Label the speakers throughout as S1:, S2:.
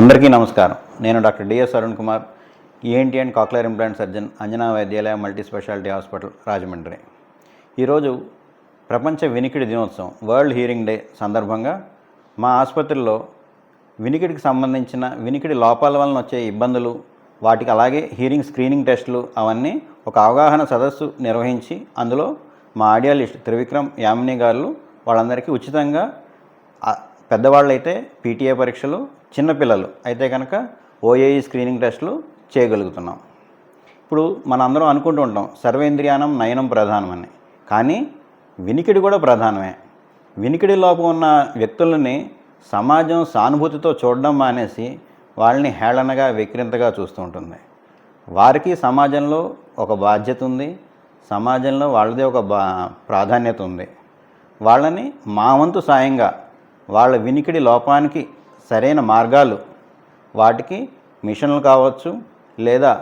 S1: అందరికీ నమస్కారం. నేను doctor D S Arun Kumar, ENT and cochlear implant surgeon, Anjana Vaidyalaya multi speciality hospital, Rajahmundry. ఈరోజు ప్రపంచ వినికిడి దినోత్సవం, వరల్డ్ హియరింగ్ డే సందర్భంగా మా ఆసుపత్రిలో వినికిడికి సంబంధించిన వినికిడి లోపాల వలన వచ్చే ఇబ్బందులు, వాటికి అలాగే హియరింగ్ స్క్రీనింగ్ టెస్టులు అవన్నీ ఒక అవగాహన సదస్సు నిర్వహించి, అందులో మా ఆడియాలిస్ట్ త్రివిక్రమ్ యామిని గారు వాళ్ళందరికీ ఉచితంగా, పెద్దవాళ్ళైతే పీటీఏ పరీక్షలు, చిన్నపిల్లలు అయితే కనుక ఓఏఈ స్క్రీనింగ్ టెస్టులు చేయగలుగుతున్నాం. ఇప్పుడు మనందరం అనుకుంటూ ఉంటాం సర్వేంద్రియానం నయనం ప్రధానమని, కానీ వినికిడి కూడా ప్రధానమే. వినికిడి లోపం ఉన్న వ్యక్తులని సమాజం సానుభూతితో చూడడం మానేసి వాళ్ళని హేళనగా, వెక్కిరింతగా చూస్తూ ఉంటుంది. వారికి సమాజంలో ఒక బాధ్యత ఉంది, సమాజంలో వాళ్ళదే ఒక ప్రాధాన్యత ఉంది. వాళ్ళని మా వంతు సాయంగా వాళ్ళ వినికిడి లోపానికి సరైన మార్గాలు, వాటికి మిషన్లు కావచ్చు, లేదా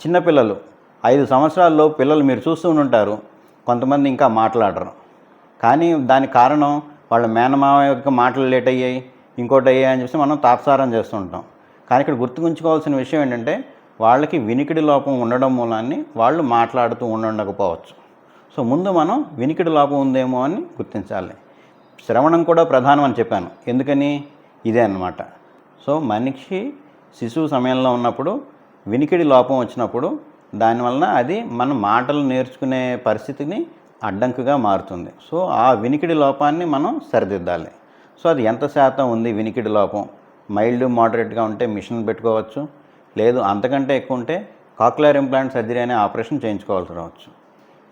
S1: చిన్నపిల్లలు 5 సంవత్సరాల్లో పిల్లలు మీరు చూస్తూ ఉంటారు, కొంతమంది ఇంకా మాట్లాడరు. కానీ దానికి కారణం వాళ్ళ మేనమామ యొక్క మాటలు లేట్ అయ్యాయి, ఇంకోటి అయ్యాయి అని చెప్పి మనం తాత్సారం చేస్తుంటాం. కానీ ఇక్కడ గుర్తుంచుకోవాల్సిన విషయం ఏంటంటే వాళ్ళకి వినికిడి లోపం ఉండడం మూలాన్ని వాళ్ళు మాట్లాడుతూ ఉండకపోవచ్చు. సో ముందు మనం వినికిడి లోపం ఉందేమో అని గుర్తించాలి. శ్రవణం కూడా ప్రధానం అని చెప్పాను, ఎందుకని? ఇదే అన్నమాట. సో మనిషి శిశువు సమయంలో ఉన్నప్పుడు వినికిడి లోపం వచ్చినప్పుడు దానివలన అది మన మాటలు నేర్చుకునే పరిస్థితిని అడ్డంకుగా మారుతుంది. సో ఆ వినికిడి లోపాన్ని మనం సరిదిద్దాలి. సో అది ఎంత శాతం ఉంది వినికిడి లోపం? మైల్డ్, మోడరేట్గా ఉంటే మిషన్ పెట్టుకోవచ్చు, లేదు అంతకంటే ఎక్కువ ఉంటే కాక్లియర్ ఇంప్లాంట్ సర్జరీ అనే ఆపరేషన్ చేయించుకోవాల్సి రావచ్చు.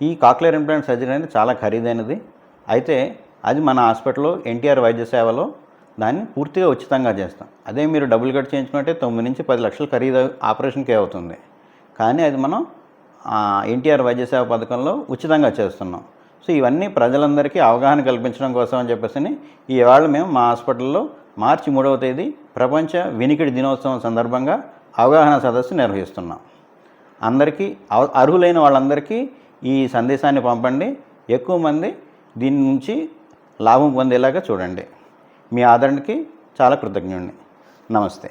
S1: ఈ కాక్లియర్ ఇంప్లాంట్ సర్జరీ అనేది చాలా ఖరీదైనది. అయితే అది మన హాస్పిటల్లో ఎన్టీఆర్ వైద్య సేవలో దాన్ని పూర్తిగా ఉచితంగా చేస్తాం. అదే మీరు డబ్బులు కట్టి చేయించుకుంటే 9 నుంచి 10 లక్షలు ఖరీదు ఆపరేషన్కే అవుతుంది. కానీ అది మనం ఎన్టీఆర్ వైద్య సేవ పథకంలో ఉచితంగా చేస్తున్నాం. సో ఇవన్నీ ప్రజలందరికీ అవగాహన కల్పించడం కోసం అని చెప్పేసి ఇవాళ మేము మా హాస్పిటల్లో మార్చి 3వ తేదీ ప్రపంచ వినికిడి దినోత్సవం సందర్భంగా అవగాహన సదస్సు నిర్వహిస్తున్నాం. అందరికీ, అర్హులైన వాళ్ళందరికీ ఈ సందేశాన్ని పంపండి. ఎక్కువ మంది దీని నుంచి లాభం పొందేలాగా చూడండి. మీ ఆదరణకి చాలా కృతజ్ఞుడిని. నమస్తే.